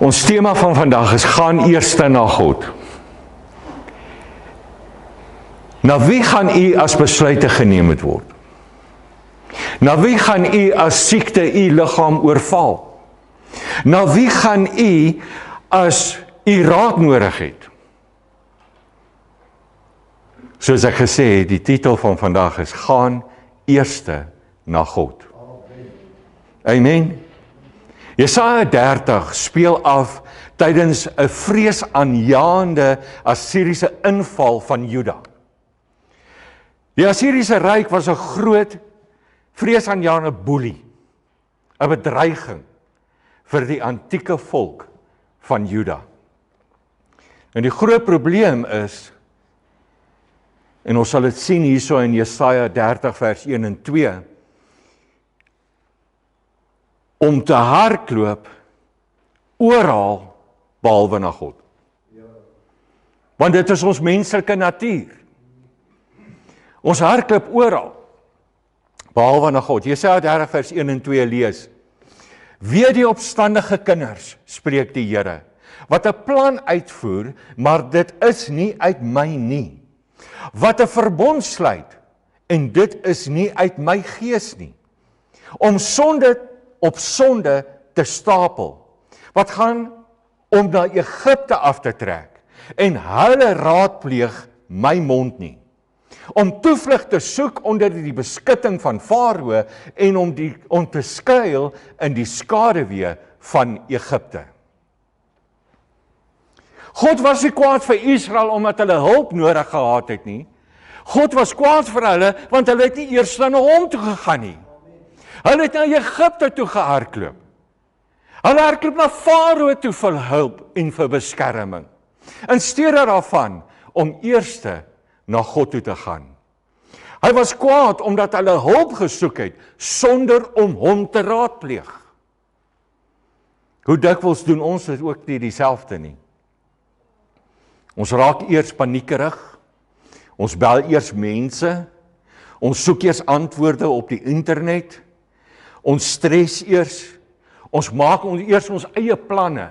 Ons tema van vandag is gaan eers na God. Na wie gaan u as besluite geneem moet word? Na wie gaan u as siekte u liggaam oorval? Na wie gaan u as u raad nodig het? Soos ek gesê het, die titel van vandag is gaan eerste na God. Amen. Jesaja 30 speel af tydens 'n vreesaanjaende Assiriese inval van Juda. Die Assiriese ryk was 'n groot vreesaanjaende boelie, 'n bedreiging vir die antieke volk van Juda. En die groot probleem is, en ons sal dit sien hierso in Jesaja 30 vers 1 en 2, om te hardloop oral behalwe na God. Want dit is ons menslike natuur. Ons hardloop oral behalwe na God. Jesaja 30 vers 1 en 2 lees: Wee die opstandige kinders, spreek die Here, wat 'n plan uitvoer, maar dit is nie uit my nie. Wat 'n verbond sluit, en dit is nie uit my gees nie. Om sonde op sonde te stapel. Wat gaan om na Egipte af te trek, en hulle raadpleeg my mond nie. Om toevlug te soek onder die beskutting van Farao en om te skuil in die skaduwee van Egipte. God was nie kwaad vir Israel omdat hulle hulp nodig gehad het nie. God was kwaad vir hulle want hulle het nie eers na hom toe gegaan nie. Hulle het na Egipte toe gehardloop. Hulle hardloop na Farao toe vir hulp en vir beskerming. In steede daarvan om eerste na God toe te gaan. Hy was kwaad omdat hulle hulp gesoek het sonder om hom te raadpleeg. Hoe dikwels doen ons dit ook nie dieselfde nie? Ons raak eers paniekerig, ons bel eers mense, ons soek eers antwoorde op die internet, ons stres eers, ons maak eers ons eie planne,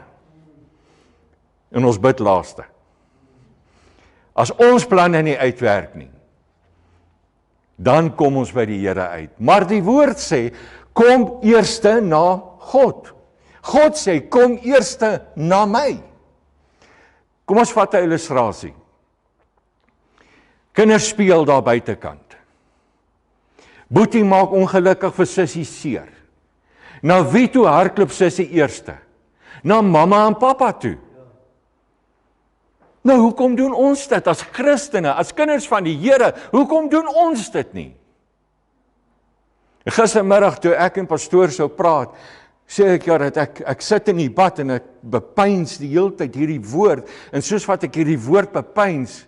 en ons bid laaste. As ons planne nie uitwerk nie, dan kom ons by die Here uit. Maar die woord sê, kom eerste na God. God sê, kom eerste na my. Kom ons vat 'n illustrasie. Kinders speel daar buitekant. Boetie maak ongelukkig vir sussie seer. Na wie toe hardloop sussie eerste? Na mamma en pappa toe. Nou, hoekom doen ons dit as Christene, as kinders van die Here? Hoekom doen ons dit nie? Gistermiddag toe ek en pastoor sou praat, sê ek ja, dat ek sit in die bad en ek bepeins die hele tyd hierdie woord, en soos wat ek hierdie woord bepeins,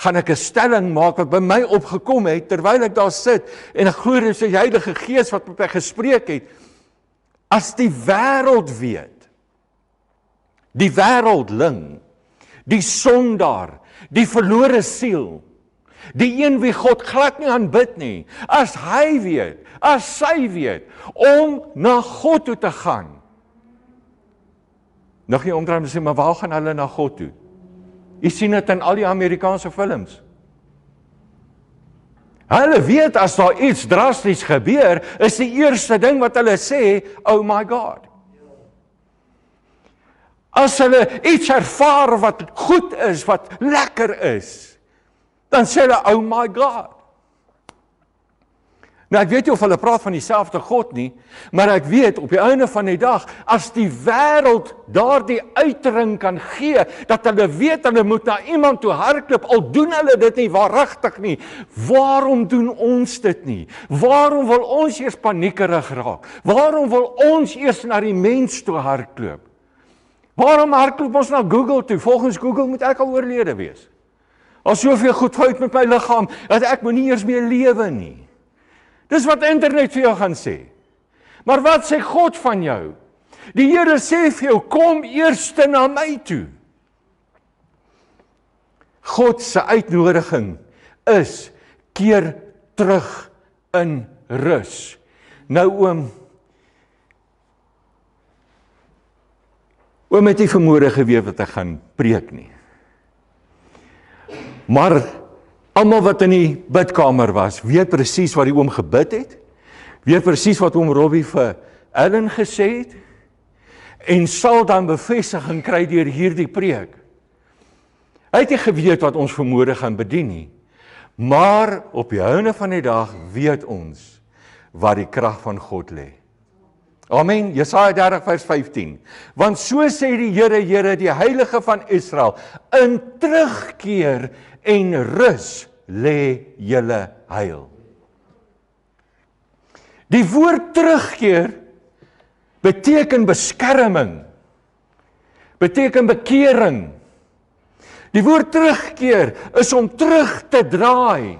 gaan ek 'n stelling maak wat by my opgekom het, terwyl ek daar sit, en ek glo dit is die Heilige Gees wat met my gespreek het. As die wêreld weet, die wêreldling, die sondaar, die verlore siel, die een wie God glad nie aanbid nie, as hy weet, as sy weet, om na God toe te gaan. Nog nie omdraai en sê, maar waar gaan hulle na God toe? Jy sien dit in al die Amerikaanse films. Hulle weet as daar iets drasties gebeur, is die eerste ding wat hulle sê, oh my God. As hulle iets ervaar wat goed is, wat lekker is, dan sê hulle, oh my God. Nou, ek weet nie of hulle praat van dieselfde God nie, maar ek weet, op die einde van die dag, as die wêreld daardie uitdrukking kan gee, dat hulle weet, hulle moet na iemand toe hardloop, al doen hulle dit nie waaragtig nie, waarom doen ons dit nie? Waarom wil ons eers paniekerig raak? Waarom wil ons eers na die mens toe hardloop? Waarom hardloop ons na Google toe? Volgens Google moet ek al oorlede wees. Al soveel goed fout met my liggaam, dat ek moet nie eers meer lewe nie. Dis wat internet vir jou gaan sê. Maar wat sê God van jou? Die Here sê vir jou, kom eerste na my toe. God se uitnodiging is, keer terug in rus. Nou Oom het nie vermoede geweet wat ek gaan preek nie. Maar almal wat in die bidkamer was, weet presies wat die oom gebid het, weet presies wat oom Robbie vir Ellen gesê het, en sal dan bevestiging kry deur hierdie preek. Hy het nie geweet wat ons vermoede gaan bedien nie, maar op die einde van die dag weet ons waar die krag van God lê. Amen, Jesaja 30 vers 15. Want so sê die Here, die Heilige van Israel, in terugkeer en rus lê julle heil. Die woord terugkeer beteken beskerming, beteken bekering. Die woord terugkeer is om terug te draai,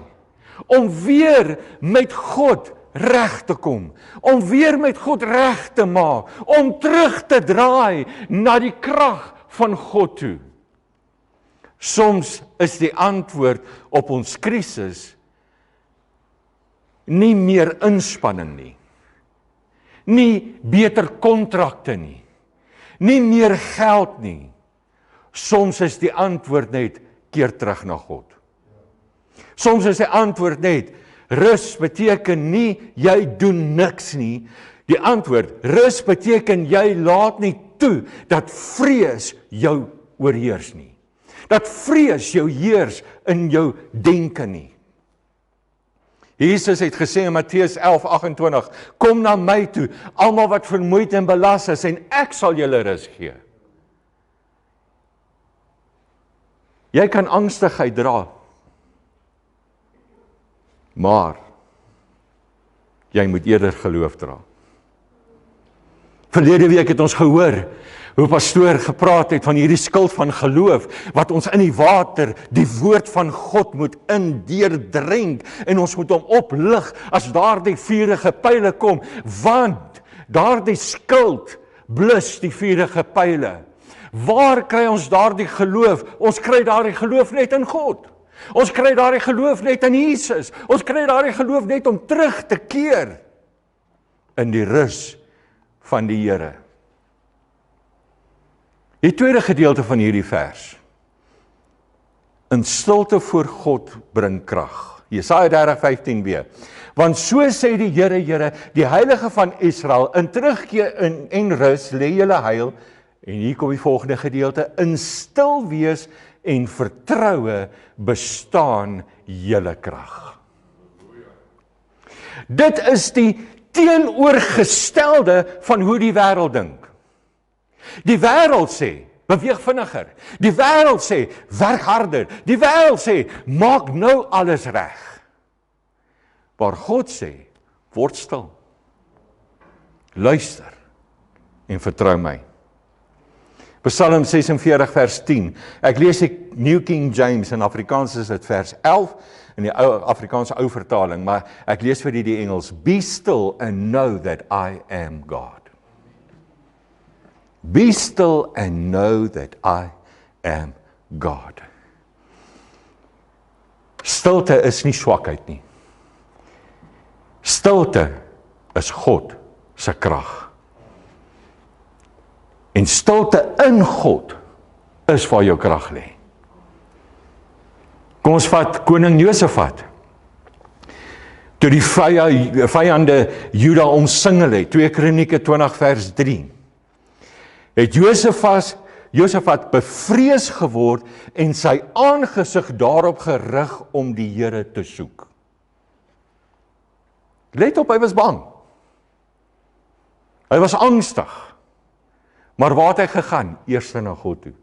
om weer met God reg te kom, om weer met God reg te maak, om terug te draai na die krag van God toe. Soms is die antwoord op ons krisis nie meer inspanning nie, nie beter kontrakte nie, nie meer geld nie. Soms is die antwoord net keer terug na God. Soms is die antwoord net rus beteken nie jy doen niks nie. Die antwoord rus beteken jy laat nie toe dat vrees jou oorheers nie. Dat vrees jou heers in jou denke nie. Jesus het gesê in Matteus 11:28, kom na my toe, almal wat vermoeid en belas is, en ek sal julle rus gee. Jy kan angstigheid dra, maar jy moet eerder geloof dra. Verlede week het ons gehoor hoe pastoor gepraat het van hierdie skild van geloof, wat ons in die water, die woord van God moet indeurdrenk, en ons moet hom oplig as daardie vurige pyle kom, want daardie skild blus die vurige pyle. Waar kry ons daardie geloof? Ons kry daardie geloof net in God. Ons kry daardie geloof net in Jesus. Ons kry daardie geloof net om terug te keer in die rus van die Here. Die tweede gedeelte van hierdie vers. In stilte voor God bring krag. Jesaja 30:15b. Want so sê die Here, die Heilige van Israel, in terugkeer en rus lê julle heil. En hier kom die volgende gedeelte, in stil wees en vertroue bestaan julle krag. Dit is die teenoorgestelde van hoe die wêreld dink. Die wêreld sê, beweeg vinniger. Die wêreld sê, werk harder. Die wêreld sê, maak nou alles reg. Maar God sê, word stil. Luister en vertrou my. Psalm 46 vers 10. Ek lees die New King James, in Afrikaans is dit vers 11, in die Afrikaanse ou vertaling, maar ek lees vir die Engels. Be still and know that I am God. Be still and know that I am God. Stilte is nie swakheid nie. Stilte is God se krag. En stilte in God is waar jou krag lê. Kom ons vat koning Josafat. Toe die vyande Juda omsingel het, 2 Kronieke 20 vers 3. Het Josafat bevrees geword en sy aangesig daarop gerig om die Here te soek. Let op, hy was bang. Hy was angstig. Maar waar het hy gegaan? Eers na God toe.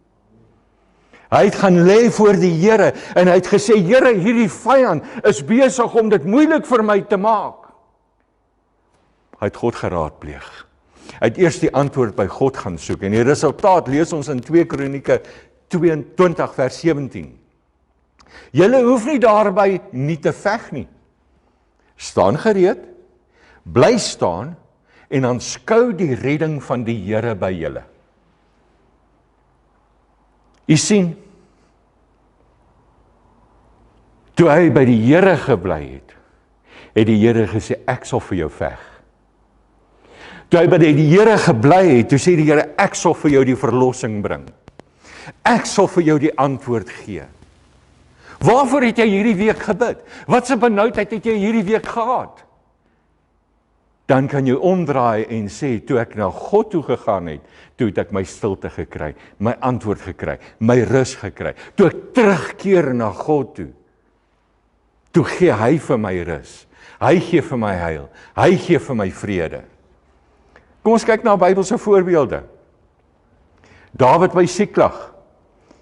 Hy het gaan lê voor die Here en hy het gesê, Here, hierdie vyand is besig om dit moeilik vir my te maak. Hy het God geraadpleeg. Hy het eers die antwoord by God gaan soek en die resultaat lees ons in 2 Kronieke 22 vers 17. Julle hoef nie daarby nie te veg nie. Staan gereed, bly staan en aanskou die redding van die Here by julle. U sien, toe hy by die Here gebly het die Here gesê, ek sal vir jou veg. Toe hy by die Here gebly het, toe sê die Here, ek sal vir jou die verlossing bring. Ek sal vir jou die antwoord gee. Waarvoor het jy hierdie week gebid? Wat 'n benoudheid het jy hierdie week gehad? Dan kan jy omdraai en sê, toe ek na God toe gegaan het, toe het ek my stilte gekry, my antwoord gekry, my rus gekry. Toe ek terugkeer na God toe gee hy vir my rus. Hy gee vir my heil. Hy gee vir my vrede. Kom ons kyk na Bybelse voorbeelde. Dawid by Siklag.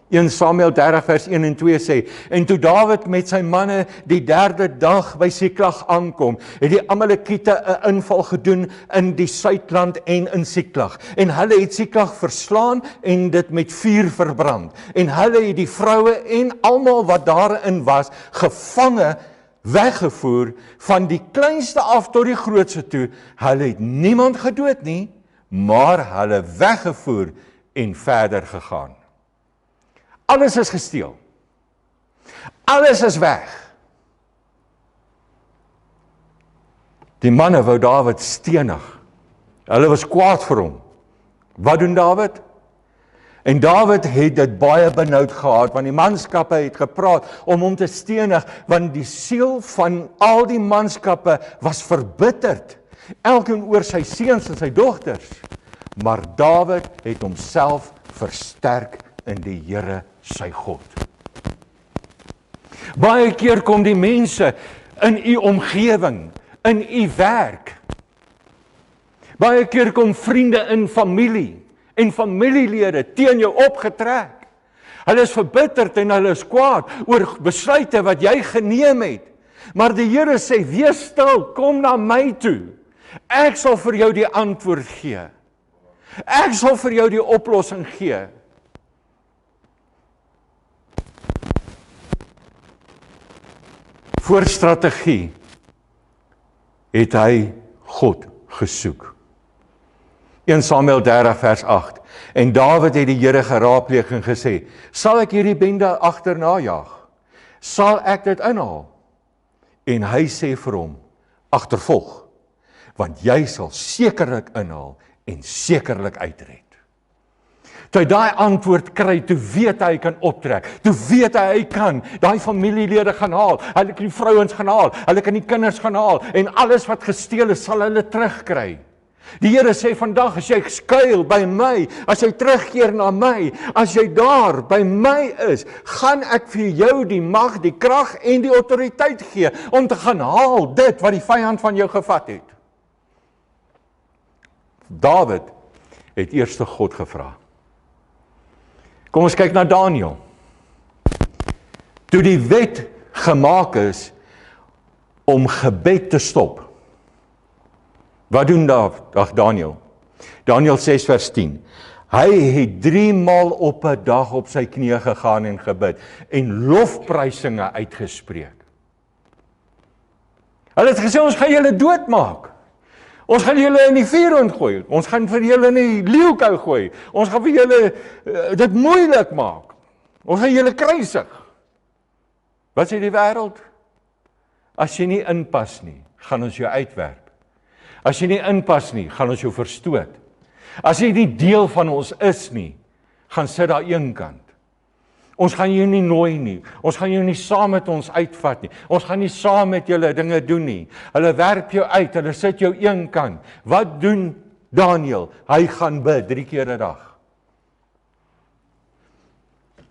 1 Samuel 30 vers 1 en 2 sê, en toe Dawid met sy manne die 3de dag by Siklag aankom, het die Amalekiete 'n inval gedoen in die Suidland en in Siklag. En hulle het Siklag verslaan en dit met vuur verbrand. En hulle het die vroue en almal wat daarin was, gevange weggevoer, van die kleinste af tot die grootste toe. Hulle het niemand gedood nie, maar hulle weggevoer en verder gegaan. Alles is gesteel. Alles is weg. Die manne wou Dawid stenig. Hulle was kwaad vir hom. Wat doen Dawid? En Dawid het dit baie benoud gehad, want die manskappe het gepraat om hom te stenig, want die siel van al die manskappe was verbitterd. Elkeen oor sy seuns en sy dogters. Maar Dawid het homself versterk in die Here sy God. Baie keer kom die mense in u omgewing, in u werk. Baie keer kom vriende in familie en familielede teen jou opgetrek. Hulle is verbitterd en hulle is kwaad oor besluite wat jy geneem het. Maar die Here sê, wees stil, kom na my toe. Ek sal vir jou die antwoord gee. Ek sal vir jou die oplossing gee. Voor strategie het hy God gesoek. 1 Samuel 30 vers 8. En Dawid het die Here geraadpleeg en gesê, sal ek hierdie bende agterna jaag? Sal ek dit inhaal? En hy sê vir hom, agtervolg, want jy sal sekerlik inhaal en sekerlik uitred. Toe hy daai antwoord kry, toe weet hy kan optrek, toe weet hy kan daai familielede gaan haal, hulle kan die vrouens gaan haal, hulle kan die kinders gaan haal, en alles wat gesteel is, sal hulle terugkry. Die Here sê vandag, as jy skuil by my, as jy terugkeer na my, as jy daar by my is, gaan ek vir jou die mag, die krag en die autoriteit gee, om te gaan haal dit wat die vyand van jou gevat het. Dawid het eers God gevra. Kom ons kyk na Daniël. Toe die wet gemaak is om gebed te stop. Wat doen Daniël? Daniël 6 vers 10. Hy het 3 maal op 'n dag op sy knieë gegaan en gebid en lofprysinge uitgespreek. Hulle het gesê, ons gaan julle doodmaak. Ons gaan julle in die vuur ingooi. Ons gaan vir julle in die leeukou gooi. Ons gaan vir julle dit moeilik maak. Ons gaan julle kruisig. Wat sê die wêreld? As jy nie inpas nie, gaan ons jou uitwerp. As jy nie inpas nie, gaan ons jou verstoot. As jy nie deel van ons is nie, gaan sit daar eenkant. Ons gaan jou nie nooi nie. Ons gaan jou nie saam met ons uitvat nie. Ons gaan nie saam met julle dinge doen nie. Hulle werp jou uit, hulle sit jou eenkant. Wat doen Daniël? Hy gaan bid 3 keer 'n dag.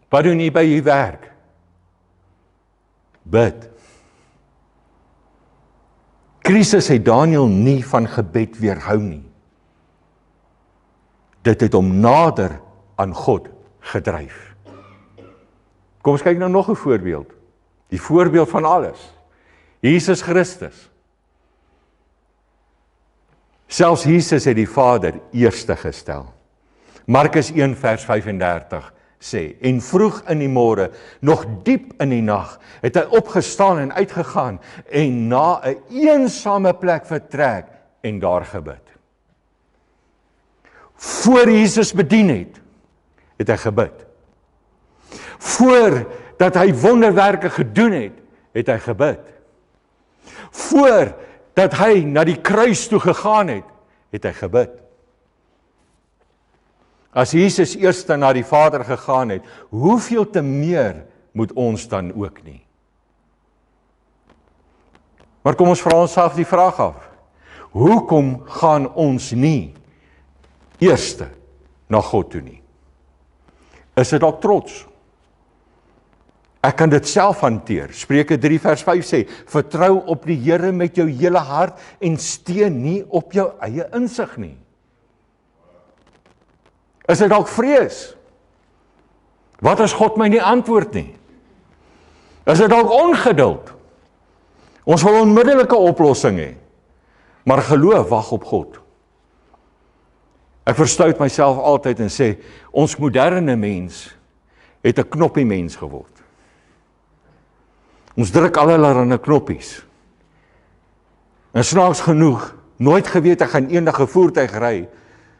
Wat doen jy by jou werk? Bid. Krisis het Daniël nie van gebed weerhou nie. Dit het hom nader aan God gedryf. Kom ons kyk nou nog 'n voorbeeld. Die voorbeeld van alles. Jesus Christus. Selfs Jesus het die Vader eerste gestel. Markus 1 vers 35 sê, en vroeg in die môre, nog diep in die nag, het hy opgestaan en uitgegaan en na 'n eensame plek vertrek en daar gebid. Voor Jesus bedien het hy gebid. Voordat hy wonderwerke gedoen het hy gebid. Voordat hy na die kruis toe gegaan het het hy gebid. As Jesus eers na die Vader gegaan het, hoeveel te meer moet ons dan ook nie? Maar kom ons vra onsself die vraag af. Hoekom gaan ons nie eerste na God toe nie? Is dit dalk trots? Ek kan dit self hanteer. Spreuke 3 vers 5 sê, vertrou op die Here met jou hele hart en steun nie op jou eie insig nie. Is dit dalk vrees? Wat as God my nie antwoord nie? Is dit dalk ongeduld? Ons wil 'n onmiddellike oplossing hê, maar geloof wag op God. Ek verstout myself altyd en sê, ons moderne mens het 'n knoppie mens geword. Ons druk allerlei knoppies. En snaaks genoeg, nooit geweet ek gaan eendag 'n voertuig ry,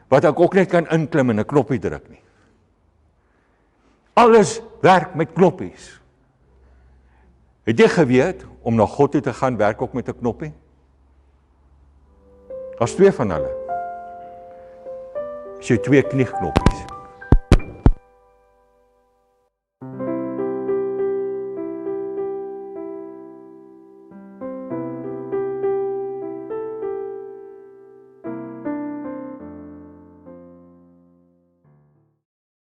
wat ek ook net kan inklim en 'n knoppie druk nie. Alles werk met knoppies. Het jy geweet, om na God toe te gaan, werk ook met 'n knoppie? Daar's 2 van hulle. As jy 2 kniegknoppies.